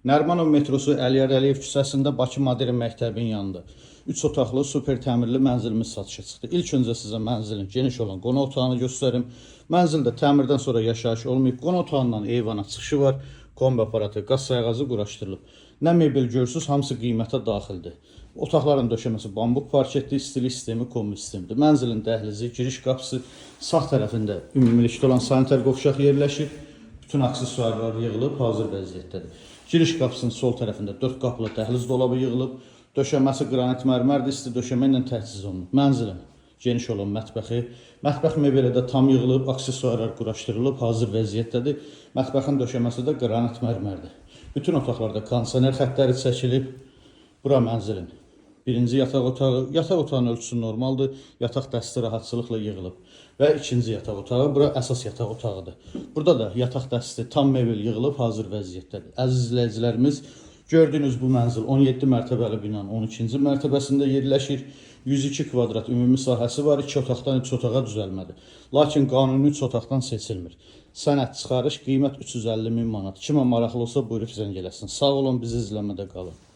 Nərimanov metrosu Əliyar Əliyev küçəsində Bakı Modern məktəbin yanında 3 otaqlı super təmirli mənzilimiz satışa çıxdı. İlk öncə sizə mənzilin geniş olan qonaq otağını göstərim. Mənzildə təmirdən sonra yaşayış olmayıb. Qonaq otağından eyvana çıxışı var. Kombi aparatı, qaz sayğacı quraşdırılıb. Nə mebel görürsünüz, hamısı qiymətə daxildir. Otaqların döşəməsi bambuk parketli, istilik sistemi, kombi sistemidir. Mənzilin dəhlizi, giriş qapısı sağ tərəfində ümumilikdə olan sanitar qovşaq yerləşir. Bütün aksesuarlar yığılıb, hazır vəziyyətdədir. Giriş qapısının sol tərəfində 4 qapılı dəhliz dolabı yığılıb. Döşəməsi qranit mərmərdir, isti döşəmə ilə təchiz olunub. Mənzilin geniş olan mətbəxi, mətbəx mebeli də tam yığılıb, aksesuarlar quraşdırılıb, hazır vəziyyətdədir. Mətbəxin döşəməsi də qranit mərmərdir. Bütün otaqlarda kondisioner xəttləri çəkilib. Bura mənzilin birinci yataq otağı. Yataq otağının ölçüsü normaldır. Yataq dəsti rahatçılıqla yığılıb. Və ikinci yataq otağı. Bura əsas yataq otağıdır. Burada da yataq dəsti tam mebel yığılıb, hazır vəziyyətdədir. Əziz izləyicilərimiz, gördüyünüz bu mənzil 17 mərtəbəli binanın 12-ci mərtəbəsində yerləşir. 102 kvadrat ümumi sahəsi var. 2 otaqdan 3 otağa düzəlmədir. Lakin qanuni 3 otaqdan seçilmir. Sənəd çıxarış qiymət 350 min manat. Kimə maraqlı olsa buyurub zəng eləsin. Sağ olun, bizi izləmədə qalın.